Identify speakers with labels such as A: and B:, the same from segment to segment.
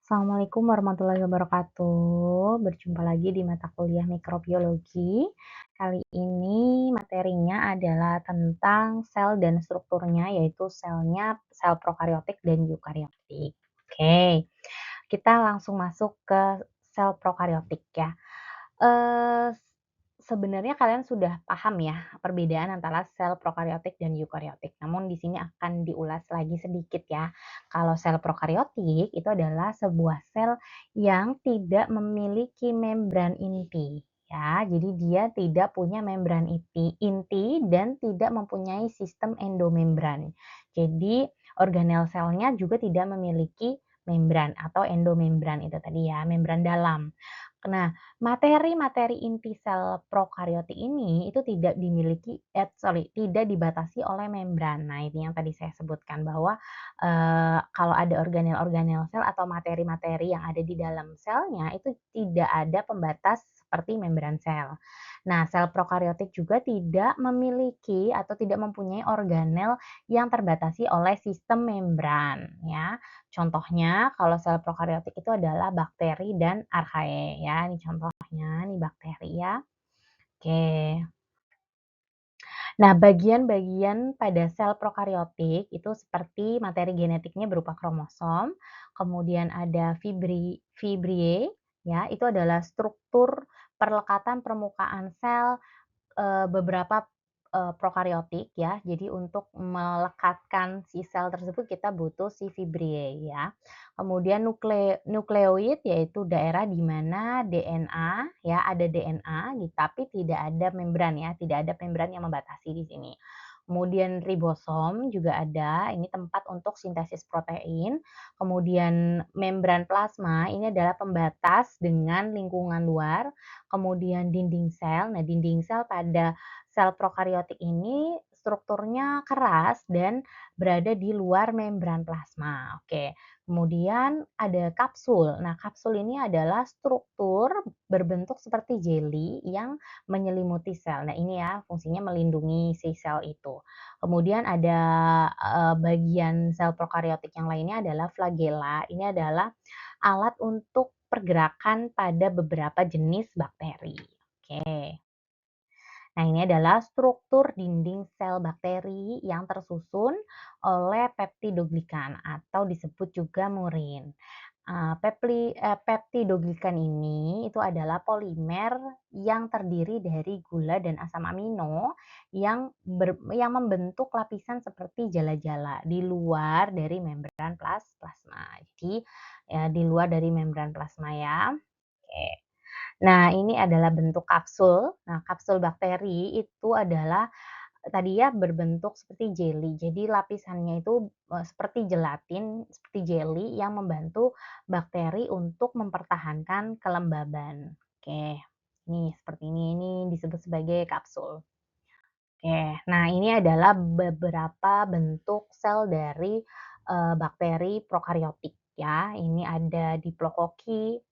A: Assalamualaikum warahmatullahi wabarakatuh. Berjumpa lagi di mata kuliah mikrobiologi. Kali ini materinya adalah tentang sel dan strukturnya, yaitu sel prokariotik dan eukariotik. Oke, kita langsung masuk ke sel prokariotik ya. Eee, Sebenarnya kalian sudah paham ya perbedaan antara sel prokariotik dan eukariotik. Namun di sini akan diulas lagi sedikit ya. Kalau sel prokariotik itu adalah sebuah sel yang tidak memiliki membran inti ya. Jadi dia tidak punya membran inti dan tidak mempunyai sistem endomembran. Jadi organel selnya juga tidak memiliki membran atau endomembran itu tadi ya, membran dalam. Nah, materi-materi inti sel prokariotik ini itu tidak dibatasi oleh membran. Nah, ini yang tadi saya sebutkan bahwa, kalau ada organel-organel sel atau materi-materi yang ada di dalam selnya itu tidak ada pembatas seperti membran sel. Nah, sel prokariotik juga tidak memiliki atau tidak mempunyai organel yang terbatasi oleh sistem membran ya. Contohnya kalau sel prokariotik itu adalah bakteri dan archaea ya, ini contohnya, ini bakteri ya. Oke. Nah, bagian-bagian pada sel prokariotik itu seperti materi genetiknya berupa kromosom, kemudian ada fibriae ya, itu adalah struktur perlekatan permukaan sel beberapa, prokariotik ya. Jadi untuk melekatkan si sel tersebut kita butuh si fibriae ya. Kemudian nukleoid yaitu daerah di mana DNA ya, ada DNA tapi tidak ada membran ya, tidak ada membran yang membatasi di sini. Kemudian ribosom juga ada, ini tempat untuk sintesis protein. Kemudian membran plasma, ini adalah pembatas dengan lingkungan luar. Kemudian dinding sel, nah dinding sel pada sel prokariotik ini strukturnya keras dan berada di luar membran plasma. Oke. Kemudian ada kapsul. Nah, kapsul ini adalah struktur berbentuk seperti jeli yang menyelimuti sel. Nah, ini ya fungsinya melindungi si sel itu. Kemudian ada bagian sel prokariotik yang lainnya adalah flagella. Ini adalah alat untuk pergerakan pada beberapa jenis bakteri. Oke. Nah, ini adalah struktur dinding sel bakteri yang tersusun oleh peptidoglikan atau disebut juga murin. Peptidoglikan ini itu adalah polimer yang terdiri dari gula dan asam amino yang membentuk lapisan seperti jala-jala di luar dari membran plasma. Jadi, ya di luar dari membran plasma ya. Oke. Nah, ini adalah bentuk kapsul. Nah, kapsul bakteri itu adalah tadi ya berbentuk seperti jeli. Jadi lapisannya itu, seperti gelatin, seperti jeli yang membantu bakteri untuk mempertahankan kelembaban. Oke, ini seperti ini disebut sebagai kapsul. Oke, nah ini adalah beberapa bentuk sel dari, bakteri prokariotik ya. Ini ada Diplococi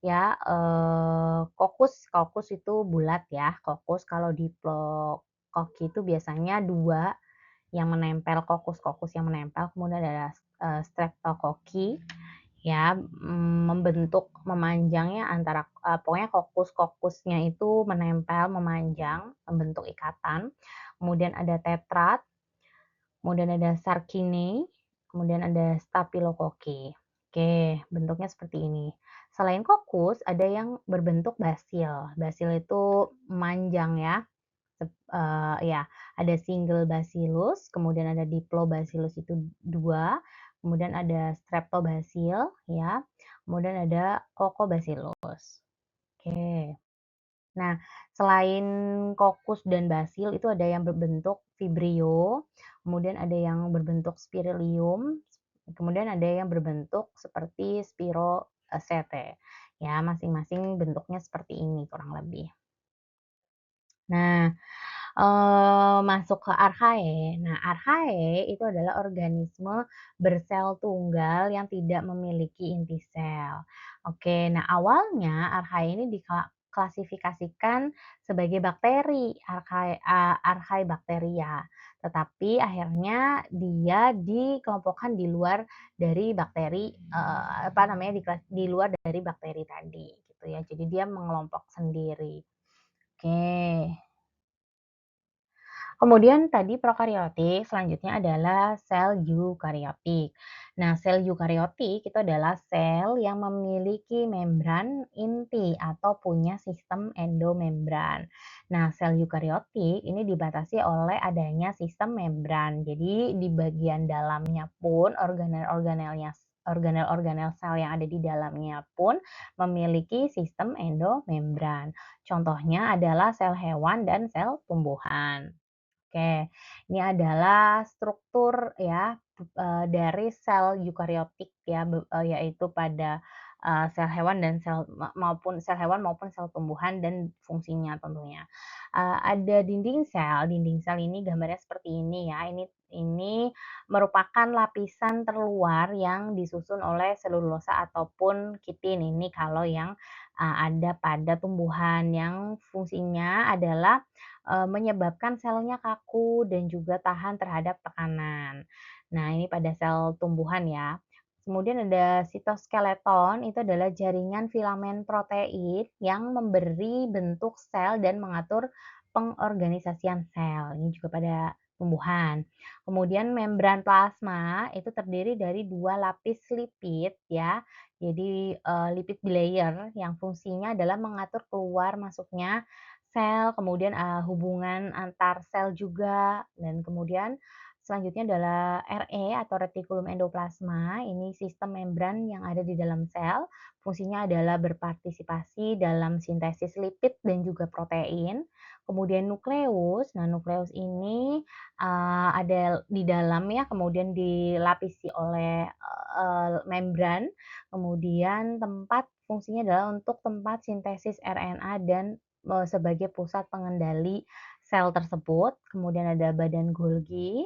A: ya, kokus itu bulat ya, kokus. Kalau Diplococi itu biasanya 2 yang menempel, kokus-kokus yang menempel, kemudian ada, Streptococi ya, membentuk memanjangnya antara pokoknya kokus-kokusnya itu menempel, memanjang, membentuk ikatan. Kemudian ada Tetrad, kemudian ada Sarcinae, kemudian ada Staphylococcus. Oke, bentuknya seperti ini. Selain kokus, ada yang berbentuk basil. Basil itu manjang ya, ya, ada single bacillus, kemudian ada diplobacillus itu 2, kemudian ada streptobacil ya, kemudian ada coccobacillus. Oke. Nah, selain kokus dan basil itu ada yang berbentuk vibrio, kemudian ada yang berbentuk spirillum, kemudian ada yang berbentuk seperti spirosete. Ya, masing-masing bentuknya seperti ini kurang lebih. Nah, masuk ke archaea. Nah, archaea itu adalah organisme bersel tunggal yang tidak memiliki inti sel. Oke, nah awalnya archaea ini diklasifikasikan sebagai bakteri, Archaebacteria. Tetapi akhirnya dia dikelompokkan di luar dari bakteri, di luar dari bakteri tadi, gitu ya. Jadi dia mengelompok sendiri. Oke. Kemudian tadi prokariotik, selanjutnya adalah sel eukariotik. Nah, sel eukariotik itu adalah sel yang memiliki membran inti atau punya sistem endomembran. Nah, sel eukariotik ini dibatasi oleh adanya sistem membran. Jadi di bagian dalamnya pun organel-organel sel yang ada di dalamnya pun memiliki sistem endomembran. Contohnya adalah sel hewan dan sel tumbuhan. Oke, ini adalah struktur ya, dari sel eukariotik ya, yaitu pada, sel hewan dan maupun sel hewan maupun sel tumbuhan dan fungsinya tentunya. Ada dinding sel ini gambarnya seperti ini ya, ini merupakan lapisan terluar yang disusun oleh selulosa ataupun kitin, ini kalau yang, ada pada tumbuhan yang fungsinya adalah menyebabkan selnya kaku dan juga tahan terhadap tekanan. Nah, ini pada sel tumbuhan ya. Kemudian ada sitoskeleton, itu adalah jaringan filamen protein yang memberi bentuk sel dan mengatur pengorganisasian sel. Ini juga pada tumbuhan. Kemudian membran plasma itu terdiri dari dua lapis lipid ya. Jadi lipid bilayer yang fungsinya adalah mengatur keluar masuknya sel, kemudian, hubungan antar sel juga, dan kemudian selanjutnya adalah RE atau retikulum endoplasma, ini sistem membran yang ada di dalam sel, fungsinya adalah berpartisipasi dalam sintesis lipid dan juga protein. Kemudian nukleus, nah nukleus ini, ada di dalam ya, kemudian dilapisi oleh, membran, kemudian fungsinya adalah untuk tempat sintesis RNA dan sebagai pusat pengendali sel tersebut. Kemudian ada badan Golgi,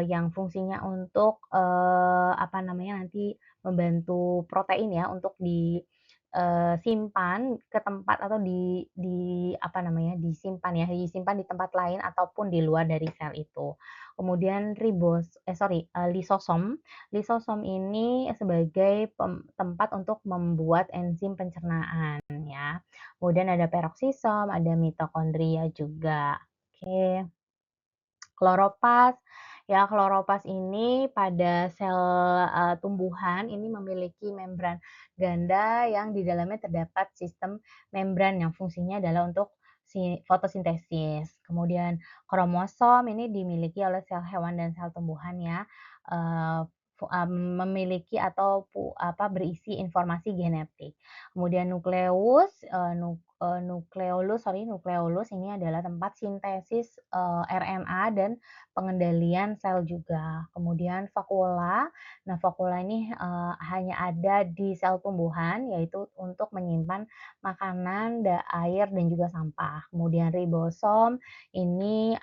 A: yang fungsinya untuk, nanti membantu protein ya untuk simpan ke tempat atau disimpan di tempat lain ataupun di luar dari sel itu. Kemudian lisosom. Lisosom ini sebagai tempat untuk membuat enzim pencernaan ya. Kemudian ada peroksisom, ada mitokondria juga. Oke. Kloroplast, ya kloroplast ini pada sel, tumbuhan ini memiliki membran ganda yang di dalamnya terdapat sistem membran yang fungsinya adalah untuk fotosintesis. Kemudian kromosom ini dimiliki oleh sel hewan dan sel tumbuhan ya, eee, memiliki atau berisi informasi genetik. Kemudian nukleolus ini adalah tempat sintesis, RNA dan pengendalian sel juga. Kemudian vakula, nah vakula ini, hanya ada di sel tumbuhan, yaitu untuk menyimpan makanan, air, dan juga sampah. Kemudian ribosom ini,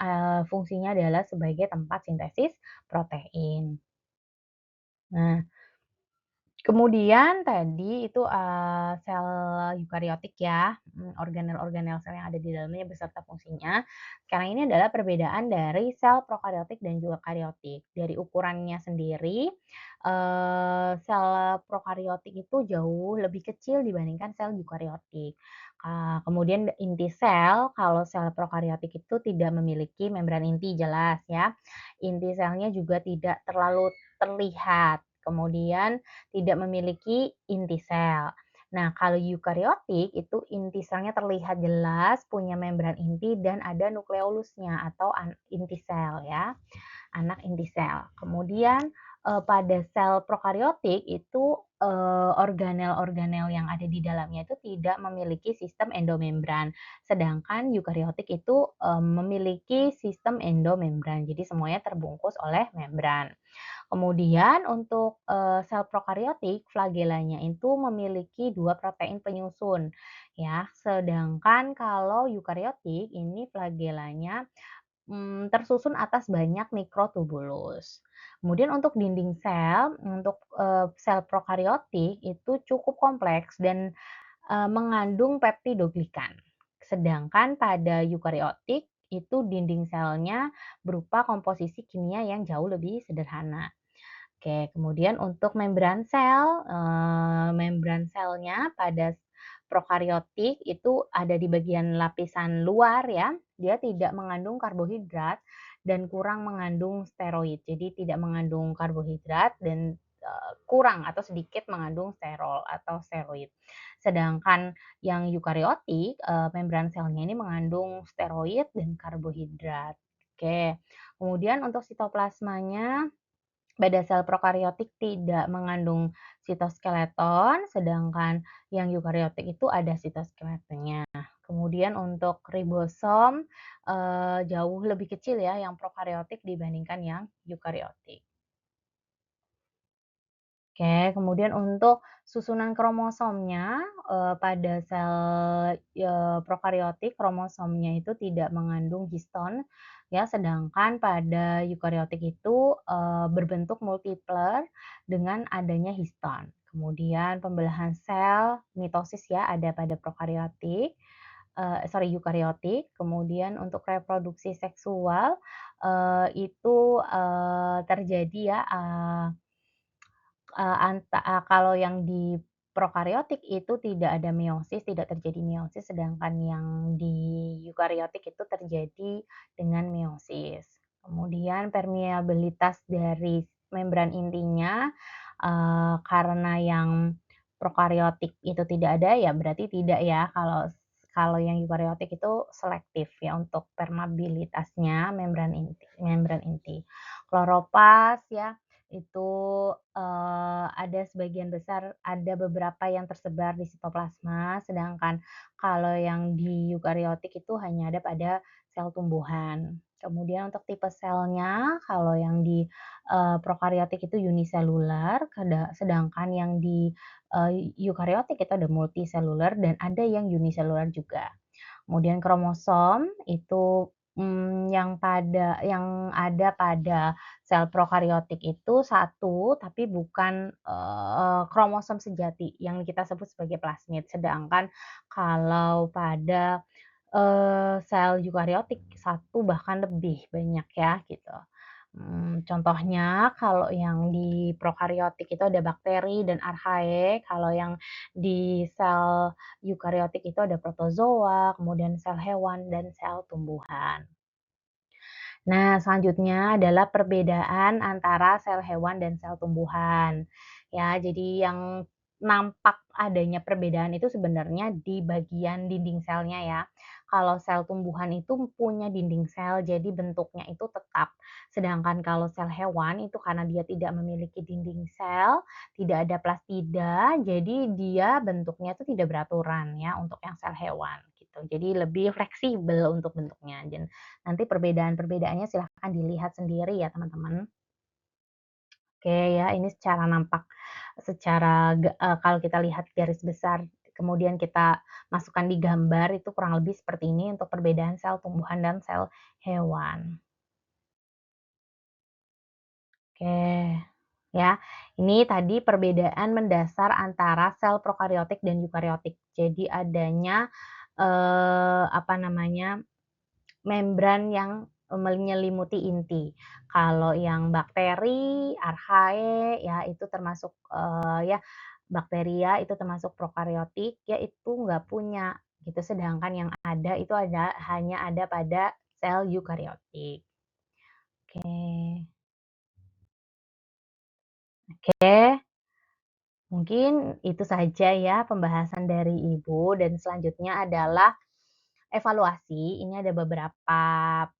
A: fungsinya adalah sebagai tempat sintesis protein. Nah, kemudian tadi itu, sel eukariotik ya, organel-organel sel yang ada di dalamnya beserta fungsinya. Sekarang ini adalah perbedaan dari sel prokariotik dan juga kariotik. Dari ukurannya sendiri, sel prokariotik itu jauh lebih kecil dibandingkan sel eukariotik. Kemudian inti sel, kalau sel prokariotik itu tidak memiliki membran inti jelas ya. Inti selnya juga tidak terlalu terlihat. Kemudian tidak memiliki inti sel. Nah, kalau eukariotik itu inti selnya terlihat jelas, punya membran inti dan ada nukleolusnya atau inti sel ya, anak inti sel. Kemudian pada sel prokariotik itu organel-organel yang ada di dalamnya itu tidak memiliki sistem endomembran, sedangkan eukariotik itu memiliki sistem endomembran. Jadi semuanya terbungkus oleh membran. Kemudian untuk, sel prokariotik, flagellanya itu memiliki 2 protein penyusun ya, sedangkan kalau eukariotik ini flagellanya, tersusun atas banyak mikrotubulus. Kemudian untuk dinding sel, untuk, sel prokariotik itu cukup kompleks dan mengandung peptidoglikan. Sedangkan pada eukariotik itu dinding selnya berupa komposisi kimia yang jauh lebih sederhana. Oke, kemudian untuk membran selnya pada prokariotik itu ada di bagian lapisan luar ya, dia tidak mengandung karbohidrat dan kurang mengandung steroid. Jadi tidak mengandung karbohidrat dan, kurang atau sedikit mengandung sterol atau steroid. Sedangkan yang eukariotik, membran selnya ini mengandung steroid dan karbohidrat. Oke, kemudian untuk sitoplasmanya pada sel prokariotik tidak mengandung sitoskeleton, sedangkan yang eukariotik itu ada sitoskeletonnya. Kemudian untuk ribosom, jauh lebih kecil ya yang prokariotik dibandingkan yang eukariotik. Oke, kemudian untuk susunan kromosomnya, pada sel, prokariotik kromosomnya itu tidak mengandung histon ya, sedangkan pada eukariotik itu, berbentuk multipler dengan adanya histon. Kemudian pembelahan sel, mitosis ya ada pada prokariotik, eukariotik. Kemudian untuk reproduksi seksual, itu, terjadi ya, kalau yang di prokariotik itu tidak ada meiosis, tidak terjadi meiosis, sedangkan yang di eukariotik itu terjadi dengan meiosis. Kemudian permeabilitas dari membran intinya, karena yang prokariotik itu tidak ada, ya berarti tidak ya, kalau kalau yang eukariotik itu selektif ya untuk permeabilitasnya membran inti. Kloroplas ya, itu, ada sebagian besar ada beberapa yang tersebar di sitoplasma, sedangkan kalau yang di eukariotik itu hanya ada pada sel tumbuhan. Kemudian untuk tipe selnya, kalau yang di, prokariotik itu uniselular, sedangkan yang di, eukariotik itu ada multiselular dan ada yang uniselular juga. Kemudian kromosom itu, yang ada pada sel prokariotik itu satu, tapi bukan, kromosom sejati yang kita sebut sebagai plasmid. Sedangkan kalau pada, sel eukariotik satu bahkan lebih banyak ya, gitu. Contohnya kalau yang di prokariotik itu ada bakteri dan archaea, kalau yang di sel eukariotik itu ada protozoa, kemudian sel hewan dan sel tumbuhan. Nah, selanjutnya adalah perbedaan antara sel hewan dan sel tumbuhan. Ya, jadi yang nampak adanya perbedaan itu sebenarnya di bagian dinding selnya ya. Kalau sel tumbuhan itu punya dinding sel, jadi bentuknya itu tetap. Sedangkan kalau sel hewan itu karena dia tidak memiliki dinding sel, tidak ada plastida, jadi dia bentuknya itu tidak beraturan ya untuk yang sel hewan gitu. Jadi lebih fleksibel untuk bentuknya dan nanti perbedaan-perbedaannya silahkan dilihat sendiri ya teman-teman. Oke ya, ini secara nampak, kalau kita lihat garis besar, kemudian kita masukkan di gambar itu kurang lebih seperti ini untuk perbedaan sel tumbuhan dan sel hewan. Oke, ya. Ini tadi perbedaan mendasar antara sel prokariotik dan eukariotik. Jadi adanya, apa namanya, membran yang menyelimuti inti. Kalau yang bakteri, archaea, ya itu termasuk, ya bakteria itu termasuk prokariotik, ya itu nggak punya gitu, sedangkan yang ada itu hanya ada pada sel eukariotik. Oke. Oke, mungkin itu saja ya pembahasan dari Ibu dan selanjutnya adalah evaluasi. Ini ada beberapa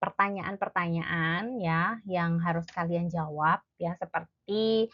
A: pertanyaan-pertanyaan ya yang harus kalian jawab ya seperti,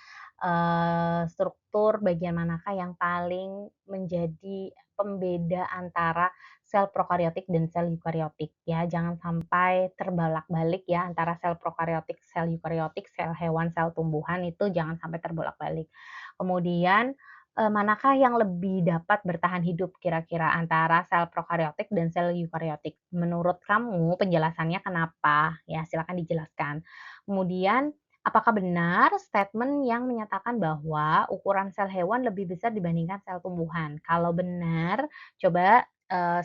A: struktur bagian manakah yang paling menjadi pembeda antara sel prokariotik dan sel eukariotik ya. Jangan sampai terbolak-balik ya antara sel prokariotik, sel eukariotik, sel hewan, sel tumbuhan itu jangan sampai terbolak-balik. Kemudian manakah yang lebih dapat bertahan hidup kira-kira antara sel prokariotik dan sel eukariotik? Menurut kamu penjelasannya kenapa? Ya silakan dijelaskan. Kemudian Apakah benar statement yang menyatakan bahwa ukuran sel hewan lebih besar dibandingkan sel tumbuhan? Kalau benar, coba,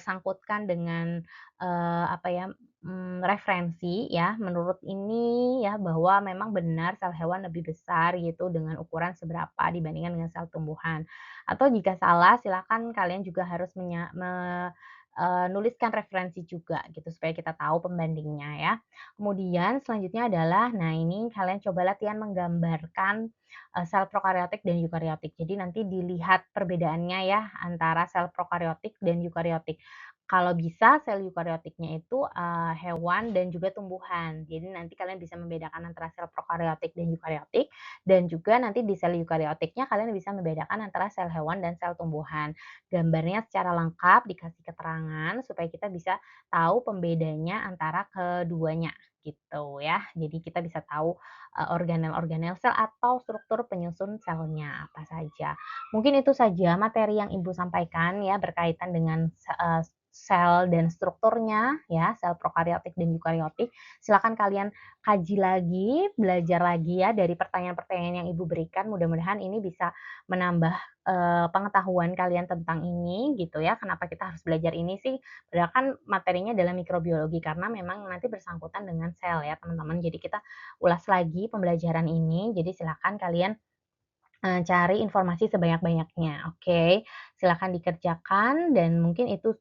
A: sangkutkan dengan, apa ya, referensi ya, menurut ini ya, bahwa memang benar sel hewan lebih besar gitu dengan ukuran seberapa dibandingkan dengan sel tumbuhan. Atau jika salah, silakan kalian juga harus nuliskan referensi juga gitu, supaya kita tahu pembandingnya ya. Kemudian selanjutnya adalah, nah ini kalian coba latihan menggambarkan, sel prokaryotik dan eukaryotik. Jadi nanti dilihat perbedaannya ya antara sel prokaryotik dan eukaryotik. Kalau bisa sel eukaryotiknya itu, hewan dan juga tumbuhan. Jadi nanti kalian bisa membedakan antara sel prokaryotik dan eukaryotik, dan juga nanti di sel eukaryotiknya kalian bisa membedakan antara sel hewan dan sel tumbuhan. Gambarnya secara lengkap, dikasih keterangan supaya kita bisa tahu pembedanya antara keduanya gitu ya. Jadi kita bisa tahu, organel-organel sel atau struktur penyusun selnya apa saja. Mungkin itu saja materi yang Ibu sampaikan ya berkaitan dengan sel dan strukturnya ya, sel prokaryotik dan eukaryotik. Silakan kalian kaji lagi, belajar lagi ya dari pertanyaan-pertanyaan yang Ibu berikan. Mudah-mudahan ini bisa menambah, pengetahuan kalian tentang ini gitu ya. Kenapa kita harus belajar ini sih? Padahal kan materinya adalah mikrobiologi karena memang nanti bersangkutan dengan sel ya teman-teman. Jadi kita ulas lagi pembelajaran ini. Jadi silakan kalian cari informasi sebanyak-banyaknya, oke. Silakan dikerjakan dan mungkin itu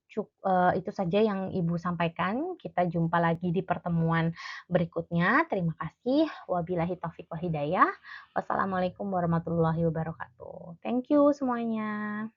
A: saja yang Ibu sampaikan. Kita jumpa lagi di pertemuan berikutnya. Terima kasih. Wabillahi taufik wal hidayah. Wassalamualaikum warahmatullahi wabarakatuh. Thank you semuanya.